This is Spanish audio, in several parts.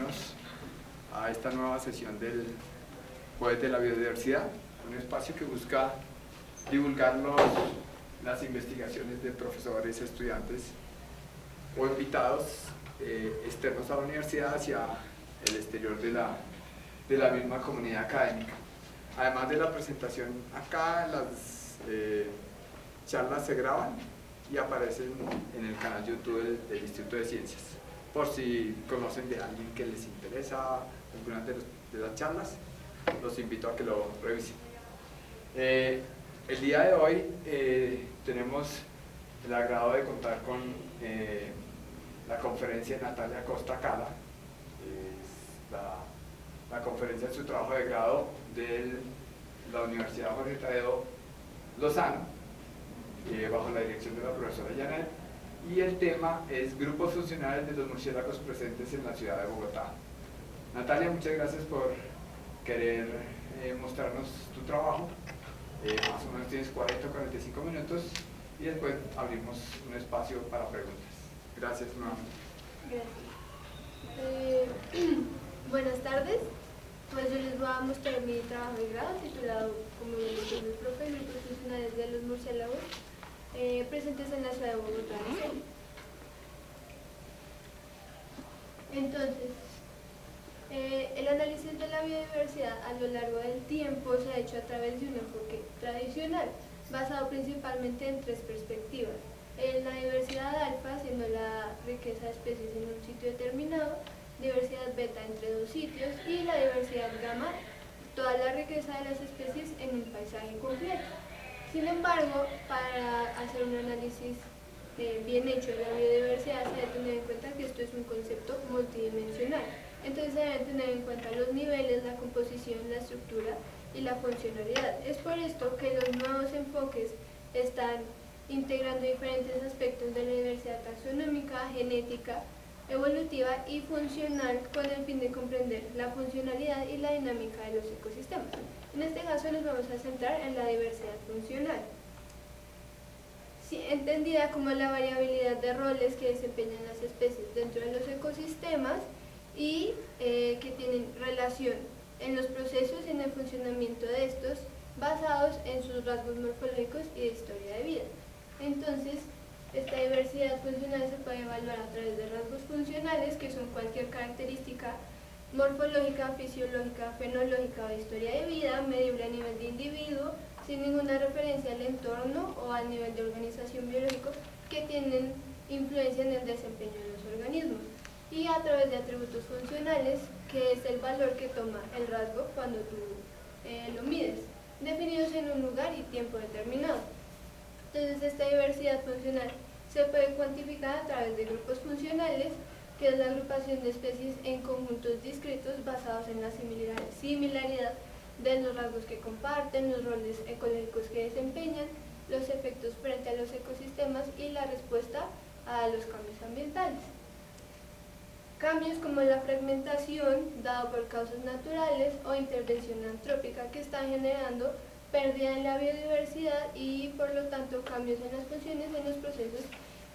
bienvenidos a esta nueva sesión del Jueves de la Biodiversidad, un espacio que busca divulgar las investigaciones de profesores, estudiantes o invitados externos a la universidad hacia el exterior de la misma comunidad académica. Además de la presentación acá, las charlas se graban y aparecen en el canal YouTube del Instituto de Ciencias. Por si conocen de alguien que les interesa alguna de las charlas, los invito a que lo revisen. El día de hoy tenemos el agrado de contar con la conferencia de Natalia Costa Cala, la conferencia de su trabajo de grado de la Universidad Jorge Tadeo Lozano, bajo la dirección de la profesora Janet, y el tema es grupos funcionales de los murciélagos presentes en la ciudad de Bogotá. Natalia, muchas gracias por querer mostrarnos tu trabajo. Más o menos tienes 40 o 45 minutos y después abrimos un espacio para preguntas. Gracias nuevamente. Gracias. Buenas tardes. Pues yo les voy a mostrar mi trabajo de grado titulado, como lo dice el profe, grupos funcionales de los murciélagos presentes en la ciudad de Bogotá. Entonces, el análisis de la biodiversidad a lo largo del tiempo se ha hecho a través de un enfoque tradicional, basado principalmente en tres perspectivas. La diversidad alfa, siendo la riqueza de especies en un sitio determinado, diversidad beta entre dos sitios, y la diversidad gamma, toda la riqueza de las especies en un paisaje completo. Sin embargo, para hacer un análisis bien hecho de la biodiversidad se debe tener en cuenta que esto es un concepto multidimensional. Entonces se deben tener en cuenta los niveles, la composición, la estructura y la funcionalidad. Es por esto que los nuevos enfoques están integrando diferentes aspectos de la diversidad taxonómica, genética, evolutiva y funcional con el fin de comprender la funcionalidad y la dinámica de los ecosistemas. En este caso nos vamos a centrar en la diversidad funcional, entendida como la variabilidad de roles que desempeñan las especies dentro de los ecosistemas y que tienen relación en los procesos y en el funcionamiento de estos basados en sus rasgos morfológicos y de historia de vida. Entonces, esta diversidad funcional se puede evaluar a través de rasgos funcionales, que son cualquier característica morfológica, fisiológica, fenológica o de historia de vida, medible a nivel de individuo, sin ninguna referencia al entorno o al nivel de organización biológico, que tienen influencia en el desempeño de los organismos. Y a través de atributos funcionales, que es el valor que toma el rasgo cuando tú lo mides, definidos en un lugar y tiempo determinado. Entonces, esta diversidad funcional se puede cuantificar a través de grupos funcionales, que es la agrupación de especies en conjuntos discretos basados en la similaridad de los rasgos que comparten, los roles ecológicos que desempeñan, los efectos frente a los ecosistemas y la respuesta a los cambios ambientales. Cambios como la fragmentación, dado por causas naturales, o intervención antrópica, que están generando pérdida en la biodiversidad y por lo tanto cambios en las funciones, en los procesos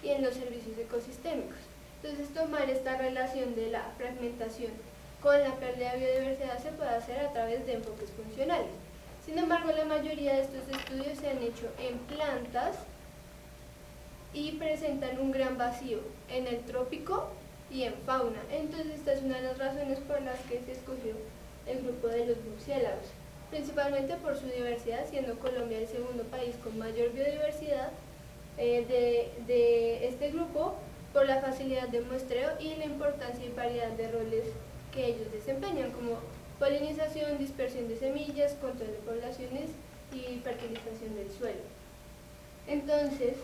y en los servicios ecosistémicos. Entonces, tomar esta relación de la fragmentación con la pérdida de biodiversidad se puede hacer a través de enfoques funcionales. Sin embargo, la mayoría de estos estudios se han hecho en plantas y presentan un gran vacío en el trópico y en fauna. Entonces, esta es una de las razones por las que se escogió el grupo de los murciélagos, principalmente por su diversidad, siendo Colombia el segundo país con mayor biodiversidad de este grupo, por la facilidad de muestreo y la importancia y variedad de roles que ellos desempeñan, como polinización, dispersión de semillas, control de poblaciones y fertilización del suelo. Entonces,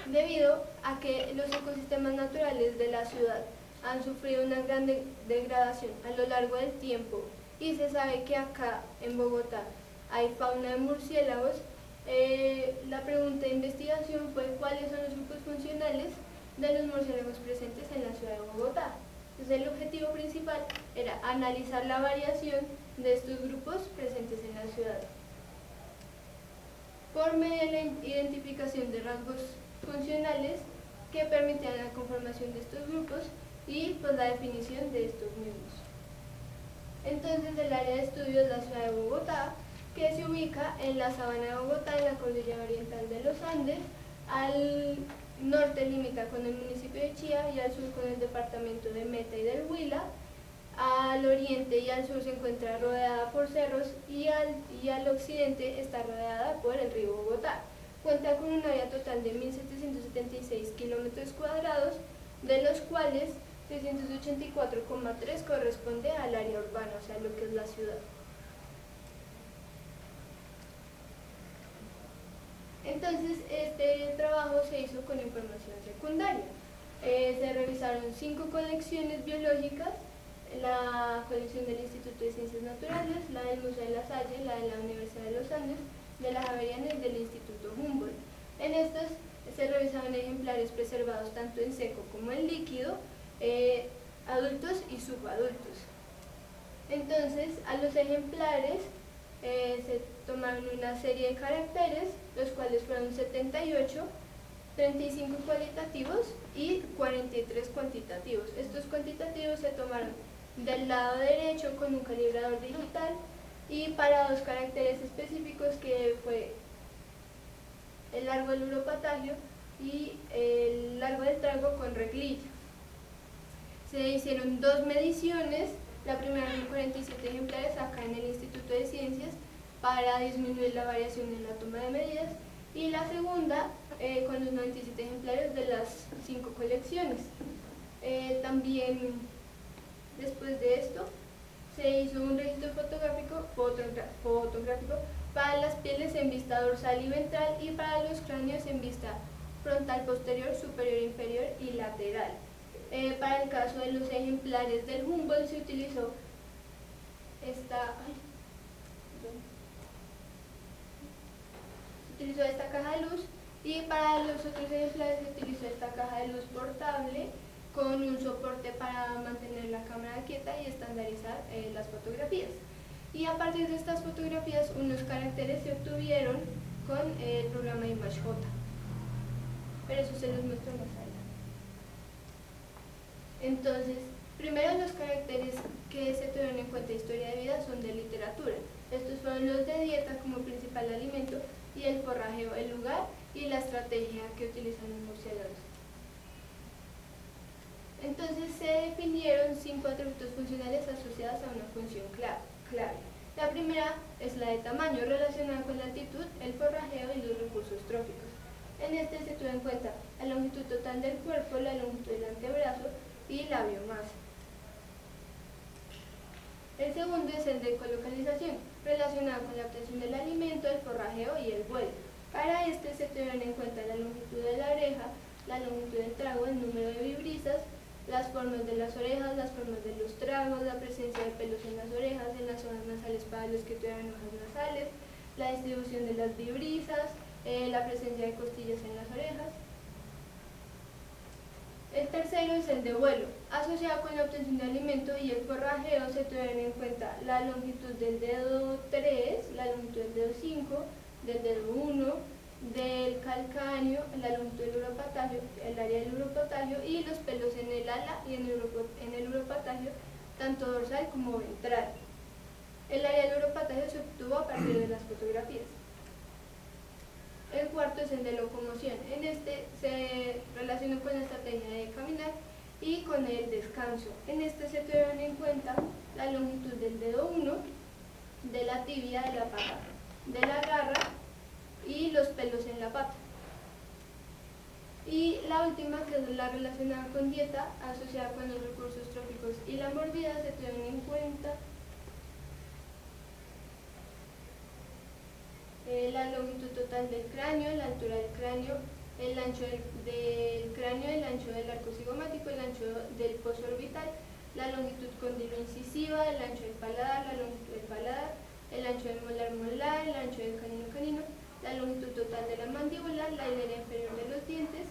debido a que los ecosistemas naturales de la ciudad han sufrido una gran degradación a lo largo del tiempo, y se sabe que acá en Bogotá hay fauna de murciélagos, la pregunta de investigación fue cuáles son los grupos funcionales de los murciélagos presentes en la ciudad de Bogotá. Entonces, el objetivo principal era analizar la variación de estos grupos presentes en la ciudad. Por medio de la identificación de rasgos funcionales que permitían la conformación de estos grupos y pues la definición de estos mismos. Entonces el área de estudio es la ciudad de Bogotá, que se ubica en la sabana de Bogotá, en la cordillera oriental de los Andes. Al norte limita con el municipio de Chía y al sur con el departamento de Meta y del Huila. Al oriente y al sur se encuentra rodeada por cerros y al occidente está rodeada por el río Bogotá. Cuenta con un área total de 1.776 kilómetros cuadrados, de los cuales 684,3 corresponde al área urbana, o sea, lo que es la ciudad. Entonces, este trabajo se hizo con información secundaria. Se revisaron 5 colecciones biológicas: la colección del Instituto de Ciencias Naturales, la del Museo de la Salle, la de la Universidad de los Andes, de la Javeriana y del Instituto Humboldt. En estas se revisaban ejemplares preservados tanto en seco como en líquido, adultos y subadultos. Entonces, a los ejemplares se tomaron una serie de caracteres, los cuales fueron 78, 35 cualitativos y 43 cuantitativos. Estos cuantitativos se tomaron del lado derecho con un calibrador digital y para 2 caracteres específicos, que fue el largo del uropatagio y el largo del trago con reglilla. Se hicieron 2 mediciones, la primera con 47 ejemplares acá en el Instituto de Ciencias para disminuir la variación en la toma de medidas, y la segunda con los 97 ejemplares de las 5 colecciones. También después de esto se hizo un registro fotográfico para las pieles en vista dorsal y ventral y para los cráneos en vista frontal, posterior, superior, inferior y lateral. Para el caso de los ejemplares del Humboldt se utilizó esta caja de luz, y para los otros ejemplares se utilizó esta caja de luz portable con un soporte para mantener la cámara quieta y estandarizar las fotografías. Y a partir de estas fotografías unos caracteres se obtuvieron con el programa ImageJ, pero eso se los muestro más adelante. Entonces, primero los caracteres que se tuvieron en cuenta de historia de vida son de literatura. Estos fueron los de dieta como principal alimento y el forrajeo, el lugar y la estrategia que utilizan los murciélagos. Entonces se definieron 5 atributos funcionales asociados a una función clave. La primera es la de tamaño, relacionada con la altitud, el forrajeo y los recursos tróficos. En este se tuvo en cuenta la longitud total del cuerpo, la longitud del antebrazo y la biomasa. El segundo es el de ecolocalización, relacionado con la obtención del alimento, el forrajeo y el vuelo. Para este se tuvieron en cuenta la longitud de la oreja, la longitud del trago, el número de vibrisas, las formas de las orejas, las formas de los tragos, la presencia de pelos en las orejas, en las zonas nasales para los que tuvieran hojas nasales, la distribución de las vibrisas, la presencia de costillas en las orejas. El tercero es el de vuelo, asociado con la obtención de alimento y el forrajeo. Se tuvieron en cuenta la longitud del dedo 3, la longitud del dedo 5, del dedo 1, del calcáneo, la longitud del uropatagio, el área del uropatagio y los pelos en el ala y en el uropatagio, tanto dorsal como ventral. El área del uropatagio se obtuvo a partir de las fotografías. El cuarto es el de locomoción. En este se relaciona con la estrategia de caminar y con el descanso. En este se tuvieron en cuenta la longitud del dedo 1, de la tibia, de la pata, de la garra y los pelos en la pata. Y la última, que es la relacionada con dieta, asociada con los recursos tróficos y la mordida, se tuvieron en cuenta la longitud total del cráneo, la altura del cráneo, el ancho del cráneo, el ancho del arco cigomático, el ancho del foso orbital, la longitud condilo incisiva, el ancho del paladar, la longitud del paladar, el ancho del molar, el ancho del canino, la longitud total de la mandíbula, la hilera inferior de los dientes,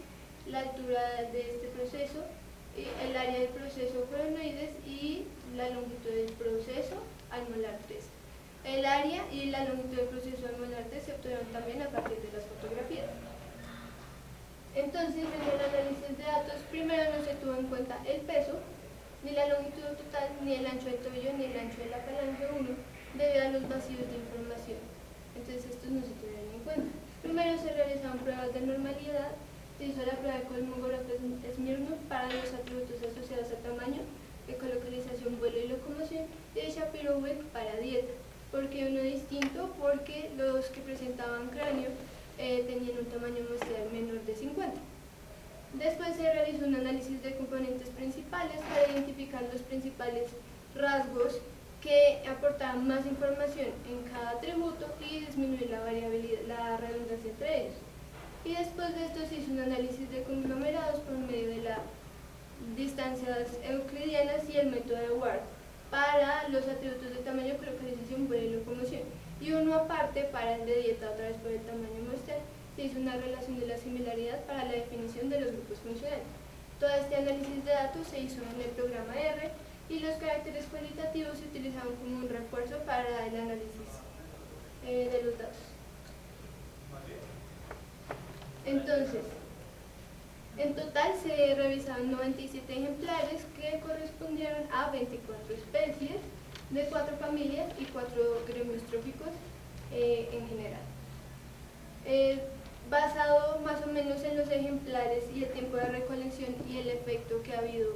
la altura de este proceso, el área del proceso coronoides y la longitud del proceso almolar 3. El área y la longitud del proceso almolar 3 se obtuvieron también a partir de las fotografías. Entonces, en el análisis de datos, primero no se tuvo en cuenta el peso, ni la longitud total, ni el ancho del tobillo, ni el ancho de la falange 1, debido a los vacíos de información. Entonces estos no se tuvieron en cuenta. Primero se realizaron pruebas de normalidad, se hizo la prueba de Kolmogorov-Smirnov para los atributos asociados a tamaño, ecolocalización, vuelo y locomoción, y de Shapiro-Wilk para dieta. ¿Por qué uno distinto? Porque los que presentaban cráneo tenían un tamaño muestral menor de 50. Después se realizó un análisis de componentes principales para identificar los principales rasgos que aportaban más información en cada atributo y disminuir la variabilidad, la redundancia entre ellos. Y después de esto se hizo un análisis de conglomerados por medio de las distancias euclidianas y el método de Ward para los atributos de tamaño, localización, vuelo y locomoción. Y uno aparte para el de dieta, otra vez por el tamaño muestral, se hizo una relación de la similaridad para la definición de los grupos funcionales. Todo este análisis de datos se hizo en el programa R y los caracteres cualitativos se utilizaban como un refuerzo para el análisis de los datos. Entonces, en total se revisaron 97 ejemplares que correspondieron a 24 especies de 4 familias y 4 gremios tróficos en general. Basado más o menos en los ejemplares y el tiempo de recolección y el efecto que ha habido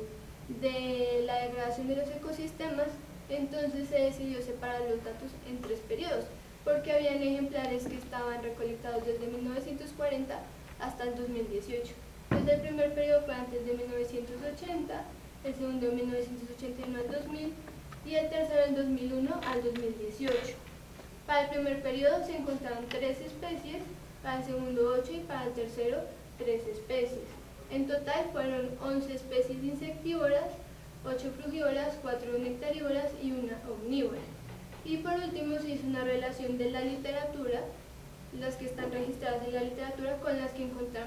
de la degradación de los ecosistemas, entonces se decidió separar los datos en 3 periodos, porque habían ejemplares que estaban recolectados desde 1940 hasta el 2018. Entonces el primer periodo fue antes de 1980, el segundo de 1981 al 2000 y el tercero del 2001 al 2018. Para el primer periodo se encontraron 3 especies, para el segundo 8 y para el tercero 3 especies. En total fueron 11 especies insectívoras, 8 frugívoras, 4 nectarívoras y 1 omnívora. Y por último se hizo una relación de la literatura, las que están registradas en la literatura con las que encontré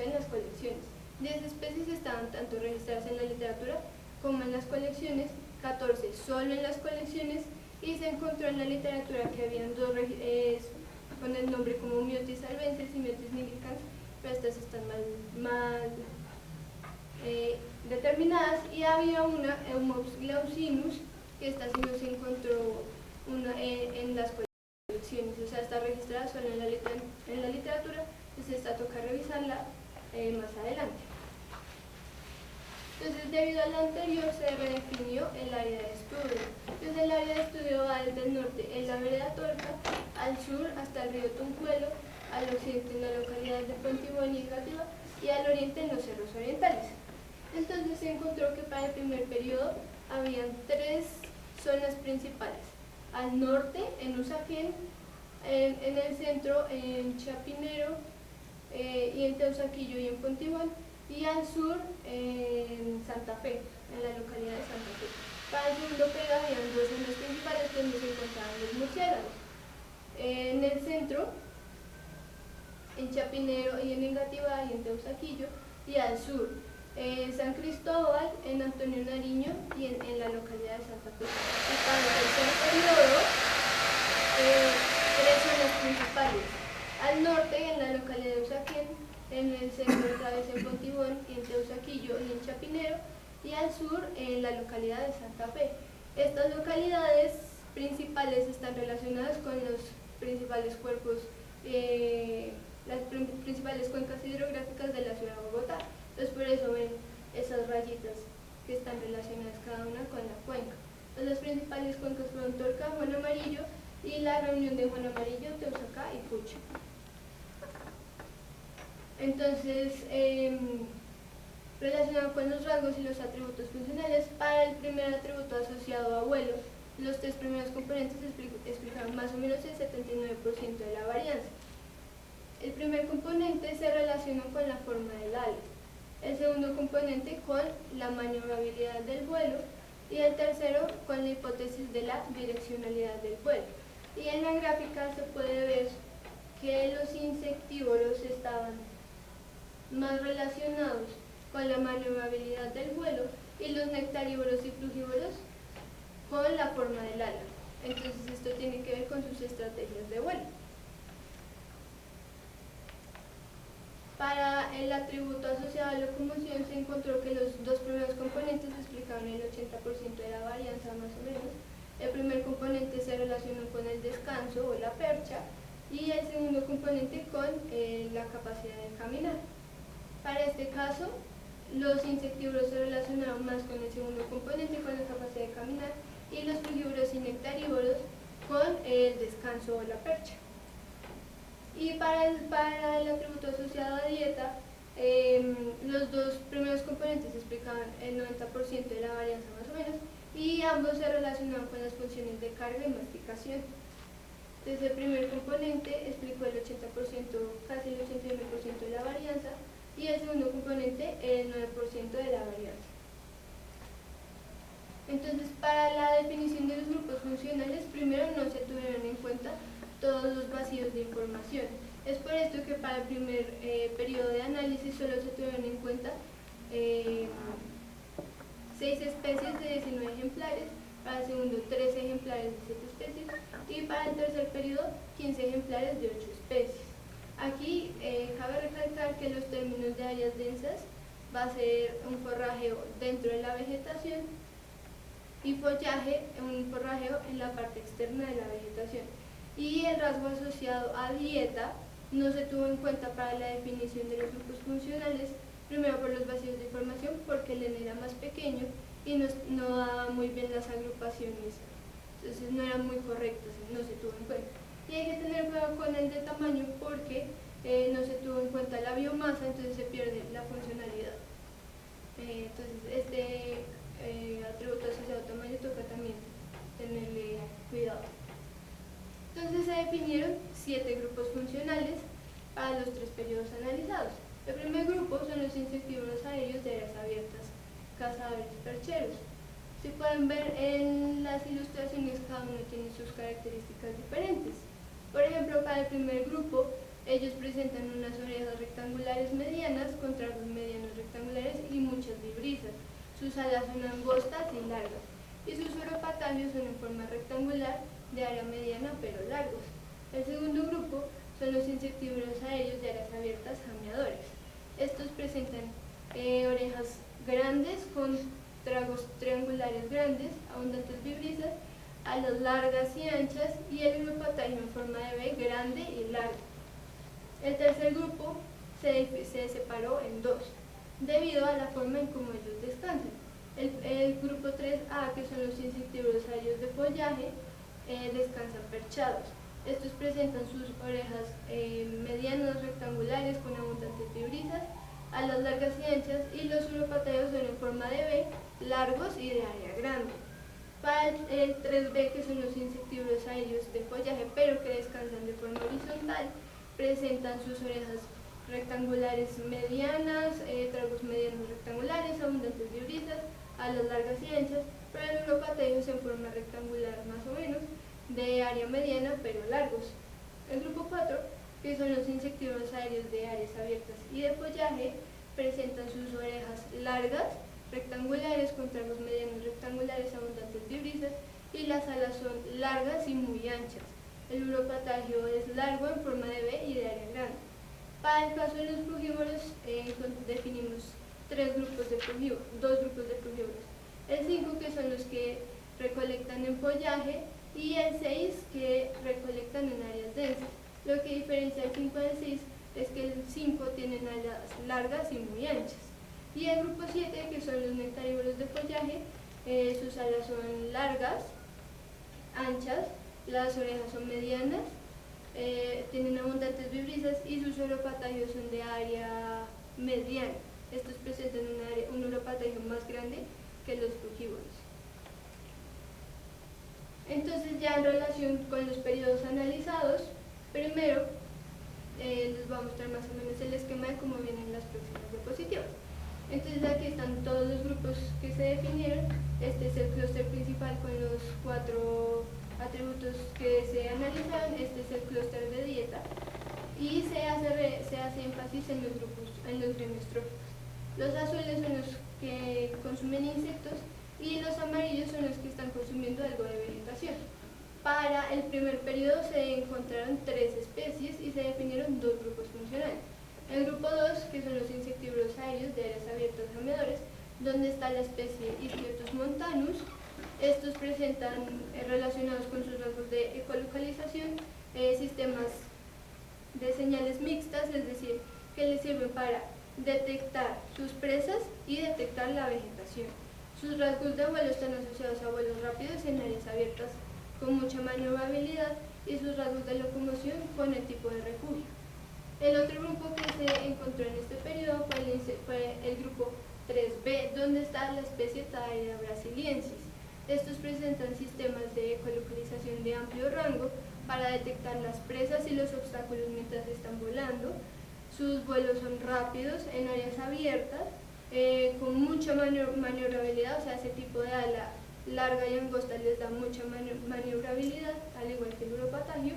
en las colecciones. 10 especies estaban tanto registradas en la literatura como en las colecciones, 14 solo en las colecciones, y se encontró en la literatura que habían 2 con el nombre como Myotis albensis y Myotis nigricans, pero estas están mal determinadas, y había una Eumops glaucinus, que esta sí no se encontró en las colecciones, o sea, está registrada solo en la literatura, entonces esta toca revisarla más adelante. Entonces, debido a lo anterior, se redefinió el área de estudio. Entonces, el área de estudio va desde el norte en la vereda Torca, al sur hasta el río Tunjuelo, al occidente en la localidad de Fontibón y Engativá, y al oriente en los cerros orientales. Entonces, se encontró que para el primer periodo habían 3 zonas principales. Al norte, en Usaquén, en el centro, en Chapinero, y en Teusaquillo y en Fontibón, y al sur en Santa Fe, en la localidad de Santa Fe. Para el segundo periodo habían 2 zonas principales donde se encontraban los murciélagos. En el centro, en Chapinero y en Engativá y en Teusaquillo, y al sur, en San Cristóbal, en Antonio Nariño y en la localidad de Santa Fe. Y para el tercer periodo, 3 zonas principales. Al norte, en la localidad de Usaquén, en el centro otra vez en Fontibón, y en Teusaquillo y en Chapinero, y al sur en la localidad de Santa Fe. Estas localidades principales están relacionadas con los principales cuerpos, las principales cuencas hidrográficas de la ciudad de Bogotá. Entonces por eso ven esas rayitas que están relacionadas cada una con la cuenca. Entonces, las principales cuencas fueron Torca, Juan Amarillo, y la reunión de Juan Amarillo, Teusacá y Pucho. Entonces, relacionado con los rasgos y los atributos funcionales, para el primer atributo asociado a vuelo, los 3 primeros componentes explican más o menos el 79% de la varianza. El primer componente se relaciona con la forma del ala, el segundo componente con la maniobrabilidad del vuelo, y el tercero con la hipótesis de la direccionalidad del vuelo. Y en la gráfica se puede ver que los insectívoros estaban más relacionados con la maniobrabilidad del vuelo y los nectarívoros y frugívoros con la forma del ala. Entonces esto tiene que ver con sus estrategias de vuelo. Para el atributo asociado a la locomoción se encontró que los 2 primeros componentes explican y el segundo componente con la capacidad de caminar. Para este caso, los insectívoros se relacionaron más con el segundo componente, con la capacidad de caminar, y los frugívoros y nectarívoros con el descanso o la percha. Y para el atributo asociado a dieta, los dos primeros componentes explicaban el 90% de la varianza más o menos, y ambos se relacionaban con las funciones de carga y masticación. Entonces el primer componente explicó el 80%, casi el 81% de la varianza, y el segundo componente el 9% de la varianza. Entonces, para la definición de los grupos funcionales, primero no se tuvieron en cuenta todos los vacíos de información. Es por esto que para el primer periodo de análisis solo se tuvieron en cuenta 6 especies de 19 ejemplares, para el segundo 13 ejemplares de 7 especies y para el tercer periodo 15 ejemplares de 8 especies. Aquí cabe recalcar que los términos de áreas densas va a ser un forrajeo dentro de la vegetación y follaje, un forrajeo en la parte externa de la vegetación. Y el rasgo asociado a dieta no se tuvo en cuenta para la definición de los grupos funcionales, primero por los vacíos de información, porque el N era más pequeño y no daba muy bien las agrupaciones, entonces no eran muy correctas, no se tuvo en cuenta. Y hay que tener cuidado con el de tamaño porque no se tuvo en cuenta la biomasa, entonces se pierde la funcionalidad. Entonces este atributo asociado a tamaño toca también tenerle cuidado. Entonces se definieron 7 grupos funcionales para los 3 periodos analizados. El primer grupo son los insectívoros aéreos de áreas abiertas, cazadores percheros. Si pueden ver en las ilustraciones, cada uno tiene sus características diferentes. Por ejemplo, para el primer grupo, ellos presentan unas orejas rectangulares medianas con tragos medianos rectangulares y muchas vibrisas. Sus alas son angostas y largas, y sus uropatalios son en forma rectangular, de área mediana pero largos. El segundo grupo son los insectívoros aéreos de áreas abiertas jameadores. Estos presentan orejas grandes con tragos triangulares grandes, abundantes vibrisas, alas largas y anchas y el uropatalio en forma de V grande y largo. El tercer grupo se separó en dos, debido a la forma en cómo ellos descansan. El grupo 3A, que son los insectívoros aéreos de follaje, descansan perchados. Estos presentan sus orejas medianas rectangulares con abundantes vibrisas, alas largas y anchas, y los uropatalios son en forma de V, largos y de área grande. Para el 3B, que son los insectívoros aéreos de follaje pero que descansan de forma horizontal, presentan sus orejas rectangulares medianas, tragos medianos rectangulares, abundantes vibrisas, alas largas y anchas, pero el uropatalio es en forma rectangular más o menos, de área mediana pero largos. El grupo 4, que son los insectívoros aéreos de áreas abiertas y de follaje, presentan sus orejas largas, rectangulares con tragos medianos rectangulares, abundantes vibrisas, y las alas son largas y muy anchas. El uropatalio es largo en forma de V y de área grande. Para el caso de los frugívoros, definimos dos grupos de frugívoros. El 5, que son los que recolectan en follaje, y el 6, que recolectan en áreas densas. Lo que diferencia el 5 del 6 es que el 5 tienen alas largas y muy anchas. Y el grupo 7, que son los nectarívoros de follaje, sus alas son largas, anchas, las orejas son medianas, tienen abundantes vibrisas y sus uropatalios son de área mediana. Estos presentan un uropatalio más grande que los frugívoros. Entonces, ya en relación con los periodos analizados, primero les voy a mostrar más o menos el esquema de cómo vienen las próximas diapositivas. Entonces aquí están todos los grupos que se definieron. Este es el clúster principal con los 4 atributos que se analizaron. Este es el clúster de dieta y se hace énfasis en los grupos, en los gremios tróficos. Los azules son los que consumen insectos y los amarillos son los que están consumiendo algo de vegetación. Para el primer periodo se encontraron 3 especies y se definieron 2 grupos funcionales. El grupo 2, que son los insectívoros aéreos de áreas abiertas jameadores, donde está la especie Ischiotus montanus. Estos presentan, relacionados con sus rasgos de ecolocalización, sistemas de señales mixtas, es decir, que les sirven para detectar sus presas y detectar la vegetación. Sus rasgos de vuelo están asociados a vuelos rápidos en áreas abiertas con mucha maniobrabilidad y sus rasgos de locomoción con el tipo de refugio. El otro grupo que se encontró en este periodo fue el grupo 3B, donde está la especie Thaira brasiliensis. Estos presentan sistemas de ecolocalización de amplio rango para detectar las presas y los obstáculos mientras están volando. Sus vuelos son rápidos en áreas abiertas, con mucha maniobrabilidad, o sea, ese tipo de ala larga y angosta les da mucha maniobrabilidad, al igual que el uropatagio,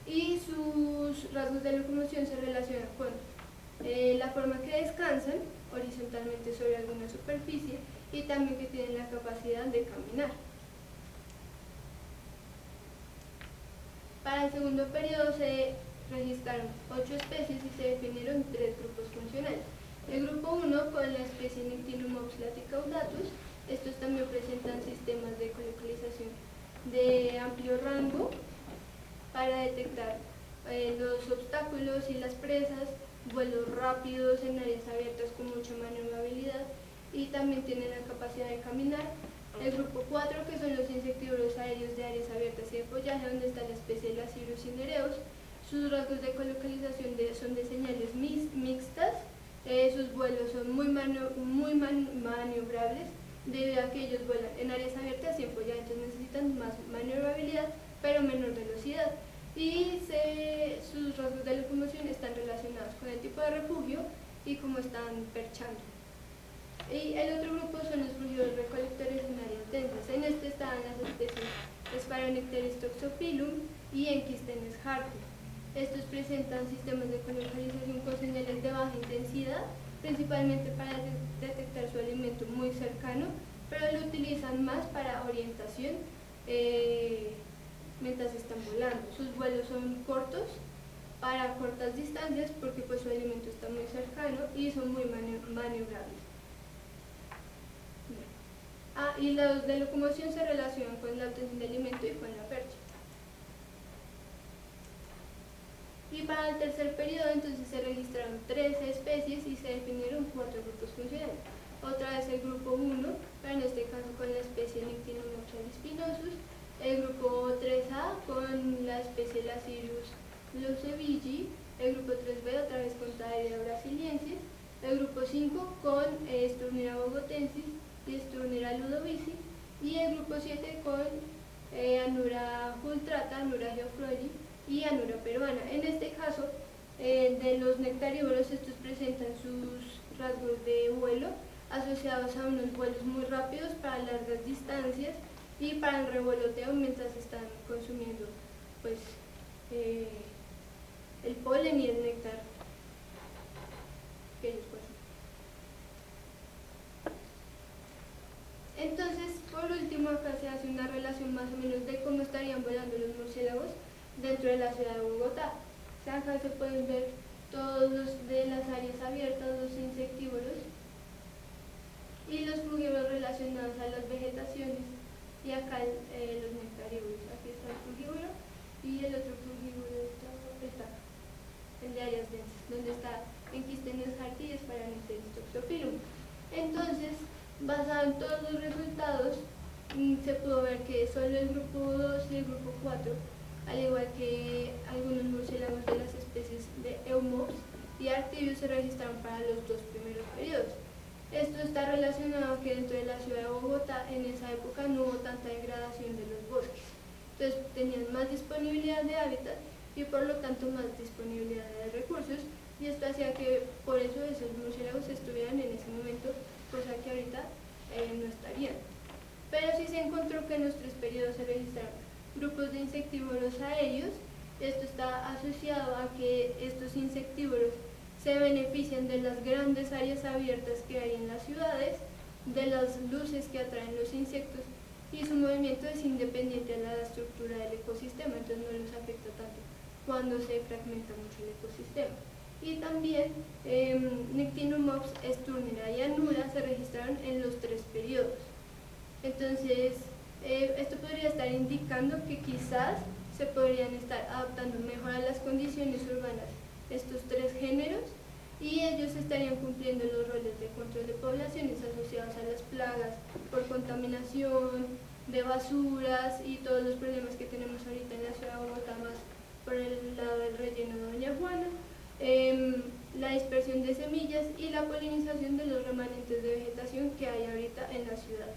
y sus rasgos de locomoción se relacionan con la forma que descansan horizontalmente sobre alguna superficie y también que tienen la capacidad de caminar. Para el segundo periodo se registraron 8 especies y se definieron 3 grupos funcionales. El grupo 1 con la especie Nyctinomops laticaudatus. Estos también presentan sistemas de ecolocalización de amplio rango para detectar los obstáculos y las presas, vuelos rápidos en áreas abiertas con mucha maniobrabilidad y también tienen la capacidad de caminar. El grupo 4, que son los insectívoros aéreos de áreas abiertas y de follaje, donde está la especie Lacyrus cinereus. Sus rasgos de ecolocalización son de señales mixtas. Sus vuelos son muy maniobrables debido a que ellos vuelan en áreas abiertas y en follaje, entonces necesitan más maniobrabilidad pero menor velocidad. Y sus rasgos de locomoción están relacionados con el tipo de refugio y cómo están perchando. Y el otro grupo son los frugívoros recolectores en áreas densas. En este están las especies Sphaeronectaris toxophilum y Enquisthenes harti. Estos presentan sistemas de ecolocalización con señales de baja intensidad, principalmente para detectar su alimento muy cercano, pero lo utilizan más para orientación mientras están volando. Sus vuelos son cortos para cortas distancias porque pues su alimento está muy cercano y son muy maniobrables. Y los de locomoción se relacionan con la obtención de alimento y con la percha. Y para el tercer periodo entonces se registraron 13 especies y se definieron 4 grupos funcionales. Otra vez el grupo 1, pero en este caso con la especie Nyctinomops spinosus, el grupo 3A con la especie Lacyrus leucevigi, el grupo 3B otra vez con Thaira brasiliensis, el grupo 5 con Sturnera bogotensis y Sturnera ludovici, y el grupo 7 con Anura fultrata, Anura geoffroyi y Anura peruana. En este caso, de los nectarívoros, estos presentan sus rasgos de vuelo asociados a unos vuelos muy rápidos para largas distancias y para el revoloteo mientras están consumiendo pues, el polen y el néctar que ellos poseen. Entonces, por último, acá se hace una relación más o menos de cómo estarían volando los murciélagos dentro de la ciudad de Bogotá. O sea, acá se pueden ver todos los de las áreas abiertas, los insectívoros y los frugívoros relacionados a las vegetaciones, y acá los nectarívoros. Aquí está el frugívoro y el otro frugívoro está el de áreas densas, donde está Enquisthenes harti y Sphaeronectaris toxophilum. Entonces, basado en todos los resultados, se pudo ver que solo el grupo 2 y el grupo 4, al igual que algunos murciélagos de las especies de Eumops y Arctibius, se registraron para los 2 primeros periodos. Esto está relacionado a que dentro de la ciudad de Bogotá en esa época no hubo tanta degradación de los bosques, entonces tenían más disponibilidad de hábitat y por lo tanto más disponibilidad de recursos, y esto hacía que por eso esos murciélagos estuvieran en ese momento, cosa que ahorita no estarían. Pero sí se encontró que en los 3 periodos se registraron grupos de insectívoros aéreos. Esto está asociado a que estos insectívoros se benefician de las grandes áreas abiertas que hay en las ciudades, de las luces que atraen los insectos, y su movimiento es independiente a la estructura del ecosistema, entonces no los afecta tanto cuando se fragmenta mucho el ecosistema. Y también Nyctinomops, Sturnera y Anura se registraron en los 3 periodos. Entonces, esto podría estar indicando que quizás se podrían estar adaptando mejor a las condiciones urbanas estos 3 géneros, y ellos estarían cumpliendo los roles de control de poblaciones asociados a las plagas por contaminación, de basuras y todos los problemas que tenemos ahorita en la ciudad de Bogotá, más por el lado del relleno de Doña Juana, la dispersión de semillas y la polinización de los remanentes de vegetación que hay ahorita en la ciudad.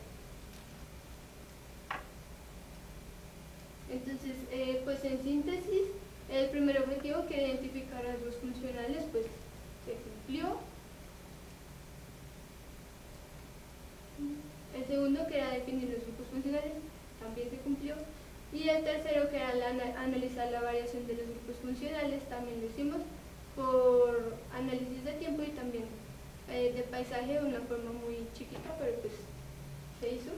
Entonces, pues en síntesis, el primer objetivo, que era identificar rasgos funcionales, pues se cumplió. El segundo, que era definir los grupos funcionales, también se cumplió. Y el tercero, que era analizar la variación de los grupos funcionales, también lo hicimos por análisis de tiempo y también de paisaje de una forma muy chiquita, pero pues se hizo.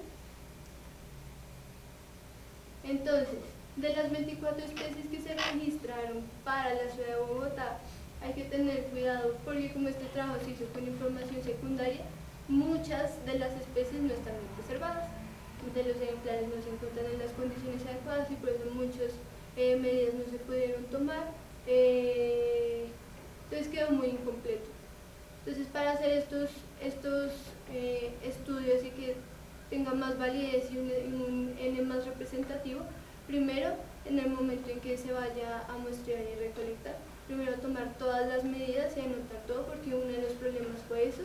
Entonces, de las 24 especies que se registraron para la ciudad de Bogotá, hay que tener cuidado porque como este trabajo se hizo con información secundaria, muchas de las especies no están bien preservadas. De los ejemplares no se encuentran en las condiciones adecuadas y por eso muchas medidas no se pudieron tomar. Entonces quedó muy incompleto. Entonces, para hacer estos estudios y que tenga más validez y un N más representativo, primero, en el momento en que se vaya a muestrear y recolectar, primero tomar todas las medidas y anotar todo, porque uno de los problemas fue eso.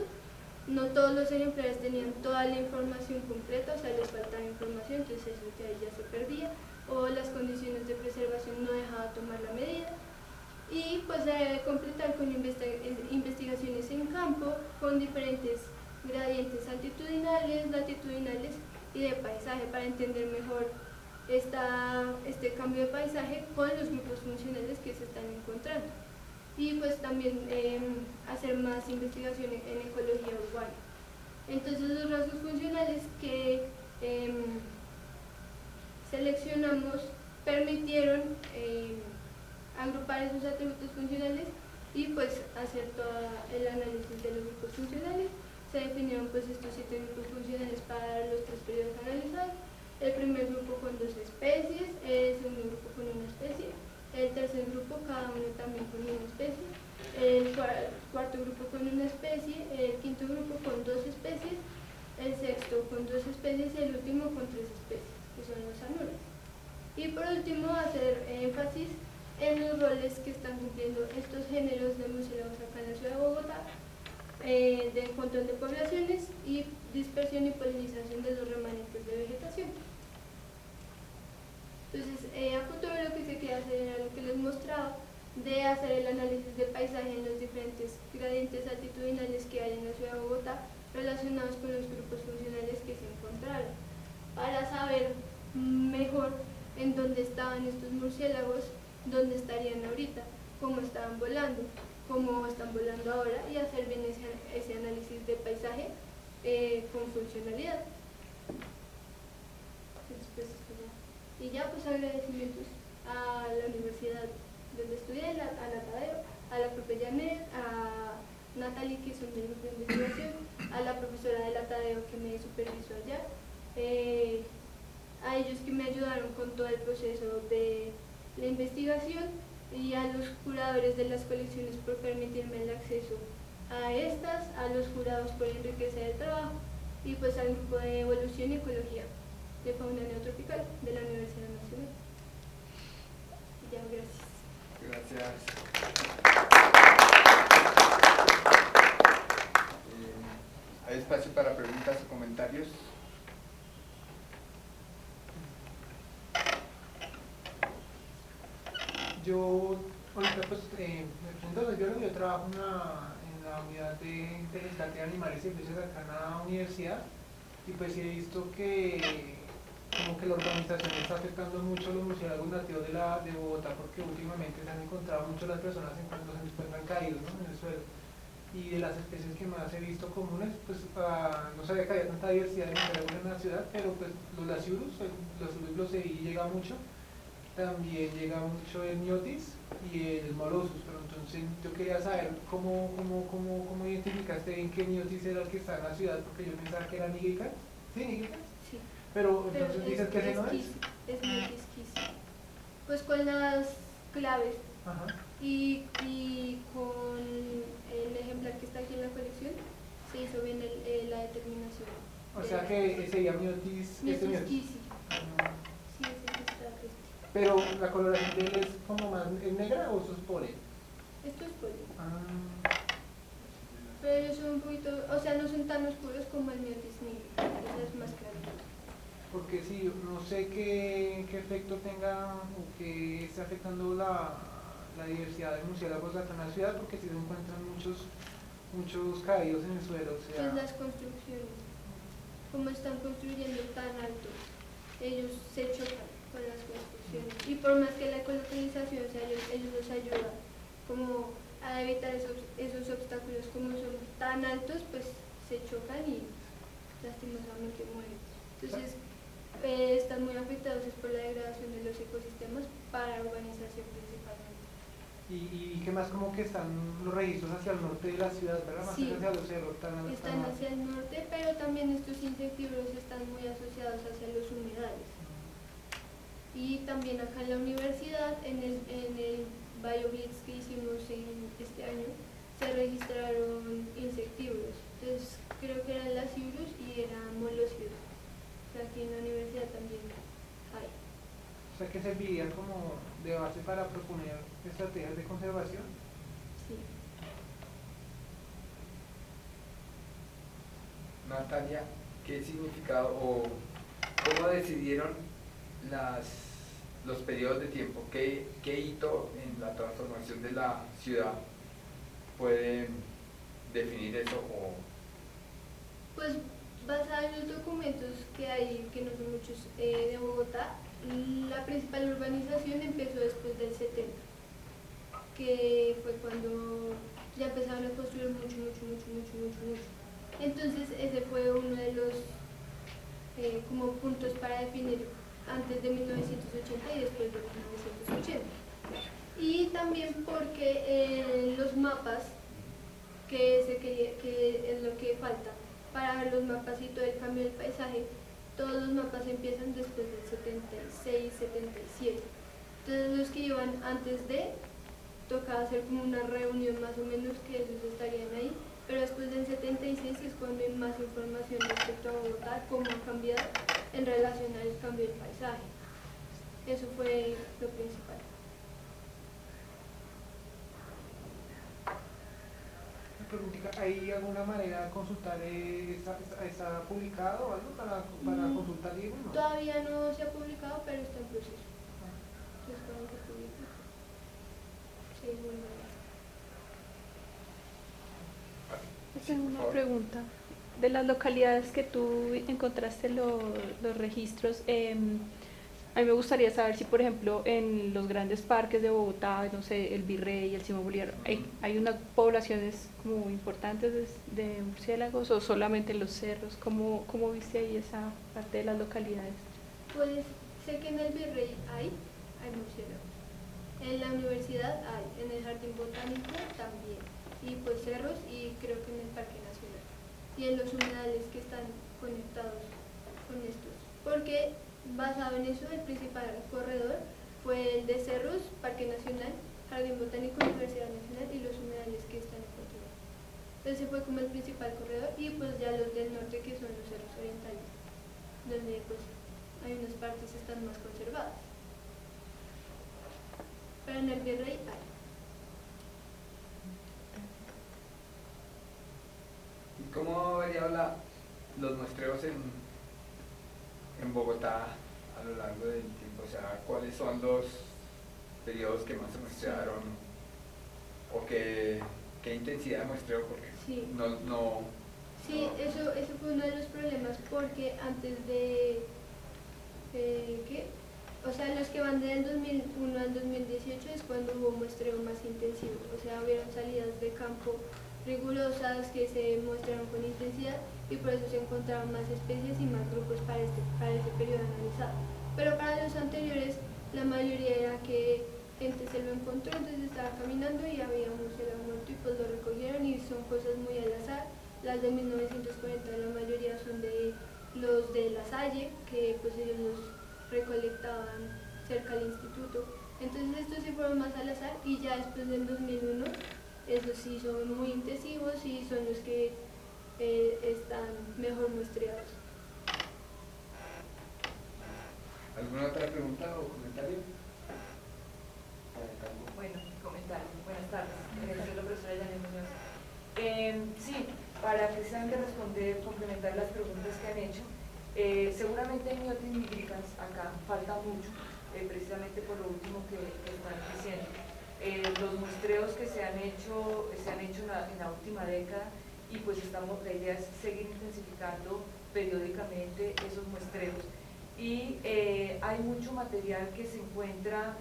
No todos los ejemplares tenían toda la información completa, o sea, les faltaba información, entonces eso que ahí ya se perdía, o las condiciones de preservación no dejaban tomar la medida. Y pues se debe completar con investigaciones en campo, con diferentes gradientes altitudinales, latitudinales y de paisaje, para entender mejor este cambio de paisaje con los grupos funcionales que se están encontrando. Y pues también hacer más investigación en ecología urbana. Entonces, los rasgos funcionales que seleccionamos permitieron agrupar esos atributos funcionales y pues hacer todo el análisis de los grupos funcionales. Se definieron pues estos 7 grupos funcionales para los 3 periodos analizados. El primer grupo con 2 especies, el segundo grupo con 1 especie, el tercer grupo cada uno también con 1 especie, el cuarto grupo con 1 especie, el quinto grupo con 2 especies, el sexto con 2 especies y el último con 3 especies, que son los anuros. Y por último, hacer énfasis en los roles que están cumpliendo estos géneros de murciélagos acá en la ciudad de Bogotá, de control de poblaciones y dispersión y polinización de los remanentes de vegetación. Entonces, a futuro lo que se quiere hacer era lo que les mostraba, de hacer el análisis de paisaje en los diferentes gradientes altitudinales que hay en la ciudad de Bogotá relacionados con los grupos funcionales que se encontraron, para saber mejor en dónde estaban estos murciélagos, dónde estarían ahorita, cómo estaban volando, cómo están volando ahora, y hacer bien ese análisis de paisaje con funcionalidad. Y ya pues agradecimientos a la universidad donde estudié, a la Tadeo, a la profe Janet, a Natalie, que son del grupo de investigación, a la profesora de la Tadeo que me supervisó allá, a ellos que me ayudaron con todo el proceso de la investigación, y a los curadores de las colecciones por permitirme el acceso a estas, a los jurados por enriquecer el trabajo, y pues al grupo de evolución y ecología de fauna neotropical de la Universidad Nacional. Ya, gracias. Gracias. ¿Hay espacio para preguntas o comentarios? Yo, ahorita pues, yo trabajo en la unidad de rescate de animales silvestres acá en la universidad, y pues he visto que como que la urbanización está afectando mucho a los murciélagos nativos de Bogotá, porque últimamente se han encontrado mucho las personas cuando se encuentran caídos, ¿no?, en el suelo. Y de las especies que más he visto comunes, pues no sabía que había tanta diversidad de murciélagos en la ciudad, pero pues los lasiurus, los bloseí llega mucho. También llega mucho el miotis y el molosus, pero entonces yo quería saber cómo identificaste bien que miotis era el que está en la ciudad, porque yo pensaba que era nígrica. ¿Sí, nígrica? Sí. Pero entonces dices que ese no es. Es miotis quisi. Pues con las claves Ajá. y con el ejemplar que está aquí en la colección se hizo bien la determinación. O sea que sería miotis, este Miotis miotis. Kisi, Ah. sí, ese que está este. Pero la coloración de él es como más, ¿es negra o eso es pole? Esto es poli, Ah. pero ellos son un poquito, o sea, no son tan oscuros como el Miotis negro, ese es más claro. Porque sí, no sé qué efecto tenga o que esté afectando la diversidad de murciélagos acá en la ciudad, porque si se encuentran muchos caídos en el suelo, o sea... Pues las construcciones, como están construyendo tan alto, ellos se chocan con las construcciones. Y por más que la ecolocalización, o sea, ellos los ayudan como a evitar esos obstáculos, como son tan altos, pues se chocan y lastimosamente mueren. Entonces, están muy afectados es por la degradación de los ecosistemas para la urbanización principalmente. ¿Y qué más? Como que están los registros hacia el norte de la ciudad, ¿verdad? Más Sí, hacia los cerros, están hacia el norte, pero también estos insectívoros están muy asociados hacia los humedales. Y también acá en la universidad, en el BioBlitz que hicimos este año, se registraron insectívoros. Entonces, creo que eran las Iurus y eran molócidos. O sea, aquí en la universidad también hay. O sea que servirían como de base para proponer estrategias de conservación. Sí. Natalia, ¿qué significado o cómo decidieron los periodos de tiempo? ¿Qué hito en la transformación de la ciudad puede definir eso? Pues basado en los documentos que hay, que no son muchos, de Bogotá, la principal urbanización empezó después del 70, que fue cuando ya empezaron a construir mucho. Entonces ese fue uno de los como puntos para definir antes de 1980 y después de 1980. Y también porque los mapas, que es lo que falta para los mapas y todo el cambio del paisaje, todos los mapas empiezan después del 76, 77. Entonces los que iban antes tocaba hacer como una reunión más o menos que ellos estarían ahí, pero después del 76 es cuando hay más información respecto a Bogotá, cómo ha cambiado en relación al cambio del paisaje. Eso fue lo principal. ¿Hay alguna manera de consultar? ¿Está publicado o algo para consultar libros? ¿No? Todavía no se ha publicado, pero está en proceso. Entonces cuando se publique, se vuelve a Tengo una pregunta. De las localidades que tú encontraste los registros, a mí me gustaría saber si, por ejemplo, en los grandes parques de Bogotá, no sé, el Virrey, el Simón Bolívar, hay unas poblaciones como importantes de murciélagos o solamente en los cerros. ¿Cómo viste ahí esa parte de las localidades? Pues sé que en el Virrey hay murciélagos. En la universidad hay, en el Jardín Botánico también. Y pues cerros y creo que en el Parque Nacional. Y en los humedales que están conectados con estos. Porque basado en eso, el principal corredor fue el de cerros, Parque Nacional, Jardín Botánico, Universidad Nacional y los humedales que están en Portugal. Ese fue como el principal corredor y pues ya los del norte que son los cerros orientales, donde pues hay unas partes que están más conservadas. Pero en el Virrey hay. ¿Y cómo vería los muestreos en Bogotá a lo largo del tiempo? O sea, ¿cuáles son los periodos que más se muestrearon? ¿O qué intensidad de muestreo? Porque Sí. Sí, no. eso fue uno de los problemas porque antes de ¿qué? O sea, los que van del 2001 al 2018 es cuando hubo muestreo más intensivo. O sea, hubieron salidas de campo rigurosas que se muestran con intensidad y por eso se encontraban más especies y más grupos para ese periodo analizado. Pero para los anteriores, la mayoría era que gente se lo encontró, entonces estaba caminando y había un murciélago muerto y pues lo recogieron y son cosas muy al azar. Las de 1940 la mayoría son de los de La Salle, que pues ellos los recolectaban cerca del instituto. Entonces estos sí fueron más al azar y ya después del 2001, esos sí son muy intensivos y son los que están mejor muestreados. ¿Alguna otra pregunta o comentario? Bueno, comentario. Buenas tardes. Soy la profesora Yanet Muñoz. Sí, para precisamente responder, complementar las preguntas que han hecho, seguramente en miotis nigricans acá falta mucho, precisamente por lo último que están diciendo. Los muestreos que se han hecho en la última década y pues la idea es seguir intensificando periódicamente esos muestreos. Y hay mucho material que se encuentra,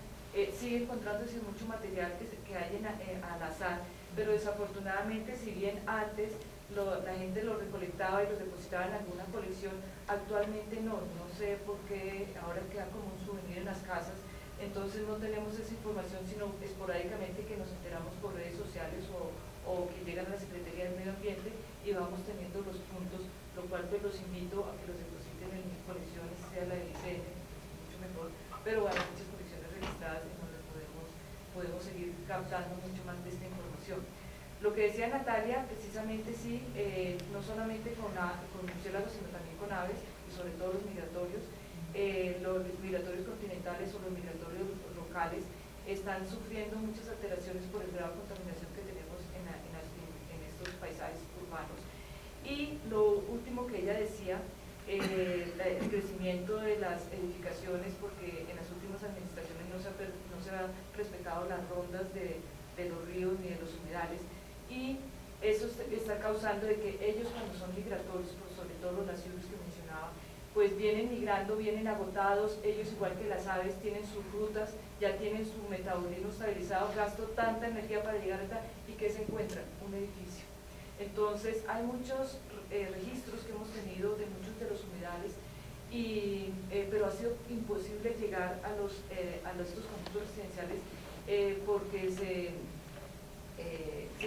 sigue encontrándose mucho material que hay al azar, pero desafortunadamente, si bien antes la gente lo recolectaba y los depositaba en alguna colección, actualmente no sé por qué ahora queda como un souvenir en las casas, entonces no tenemos esa información, sino esporádicamente que nos enteramos por redes sociales o que llegan a la Secretaría del Medio Ambiente y vamos teniendo los puntos, lo cual pues los invito a que los depositen en mis colecciones, sea la del ICN, mucho mejor, pero hay muchas colecciones registradas en donde podemos seguir captando mucho más de esta información. Lo que decía Natalia, precisamente sí, no solamente con murciélagos, sino también con aves, y sobre todo los migratorios continentales o los migratorios locales, están sufriendo muchas alteraciones por el grado de contaminación que tenemos en estos paisajes urbanos. Y lo último que ella decía, el crecimiento de las edificaciones, porque en las últimas administraciones no se han respetado las rondas de los ríos ni de los humedales, y eso está causando de que ellos, cuando son migratorios, sobre todo los nacidos que mencionaba, pues vienen migrando, vienen agotados, ellos igual que las aves tienen sus rutas, ya tienen su metabolismo estabilizado, gasto tanta energía para llegar hasta, y ¿qué se encuentran? Un edificio. Entonces hay muchos registros que hemos tenido de muchos de los humedales, pero ha sido imposible llegar a estos conjuntos residenciales porque se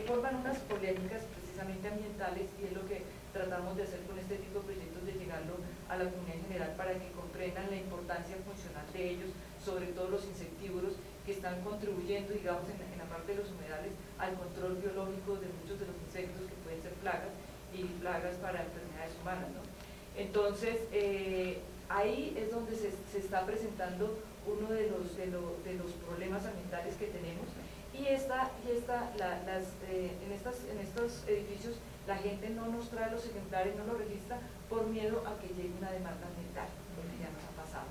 forman unas polémicas precisamente ambientales, y es lo que tratamos de hacer con este tipo de proyectos, de llegarlo a la comunidad en general para que comprendan la importancia funcional de ellos, sobre todo los insectívoros que están contribuyendo, digamos, en la parte de los humedales al control biológico de muchos de los insectos que pueden ser plagas y plagas para enfermedades humanas, ¿no? Entonces, ahí es donde se está presentando uno de los problemas ambientales que tenemos, y en estos edificios la gente no nos trae los ejemplares, no los registra por miedo a que llegue una demanda ambiental, lo que ya nos ha pasado.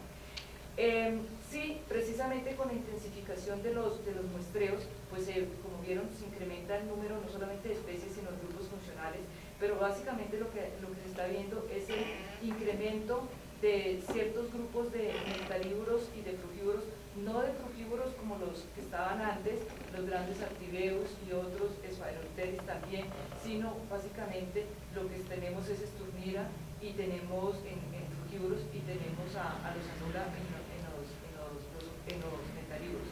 Sí, precisamente con la intensificación de los muestreos, pues como vieron, se incrementa el número no solamente de especies, sino de grupos funcionales, pero básicamente lo que se está viendo es el incremento de ciertos grupos de nectarívoros y de frugívoros, no de frugívoros como los que estaban antes, los grandes activeus y otros, Sphaeropteris también, sino básicamente lo que tenemos es Esturnira, y tenemos en frugívoros, y tenemos a los Anura en los nectarívoros.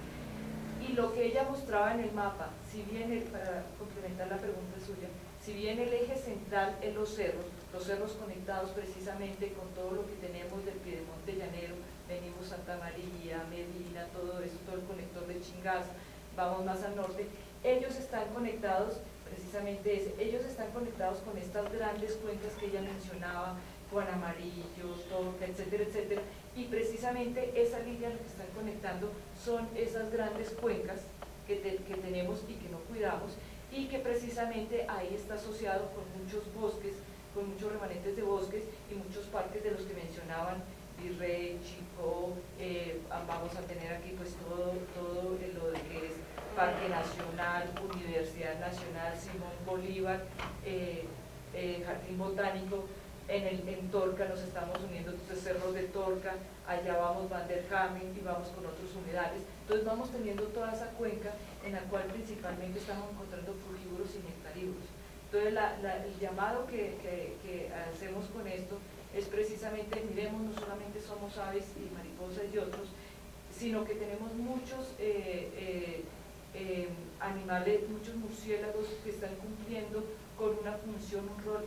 Y lo que ella mostraba en el mapa, si bien, para complementar la pregunta suya, si bien el eje central es los cerros conectados precisamente con todo lo que tenemos del Piedemonte llanero, venimos Santa María, Medina, todo eso, todo el conector de Chingaza, vamos más al norte, ellos están conectados, precisamente ellos están conectados con estas grandes cuencas que ella mencionaba, Juan Amarillo, Torca, etcétera, etcétera, y precisamente esa línea lo que están conectando son esas grandes cuencas que tenemos y que no cuidamos, y que precisamente ahí está asociado con muchos bosques, con muchos remanentes de bosques y muchos parques de los que mencionaban, Virrey, Chico, vamos a tener aquí pues todo lo de que es Parque Nacional, Universidad Nacional, Simón Bolívar, Jardín Botánico. En Torca nos estamos uniendo, entonces cerros de Torca, allá vamos Van der Kamen y vamos con otros humedales, entonces vamos teniendo toda esa cuenca en la cual principalmente estamos encontrando frugívoros y nectarívoros. Entonces el llamado que hacemos con esto es precisamente, miremos, no solamente somos aves y mariposas y otros, sino que tenemos muchos animales, muchos murciélagos que están cumpliendo con una función, un rol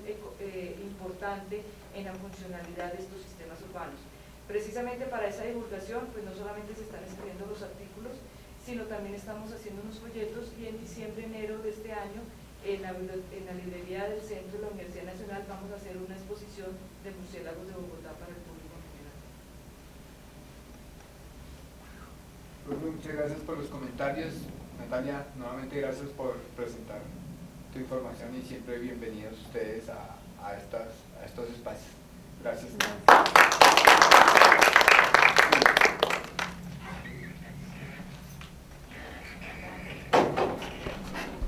importante en la funcionalidad de estos sistemas urbanos. Precisamente para esa divulgación, pues no solamente se están escribiendo los artículos, sino también estamos haciendo unos folletos y en diciembre, enero de este año, en la librería del centro de la Universidad Nacional vamos a hacer una exposición de murciélagos de Bogotá para el público en general. Profe, muchas gracias por los comentarios. Natalia, nuevamente gracias por presentar tu información y siempre bienvenidos ustedes a estos espacios. Gracias.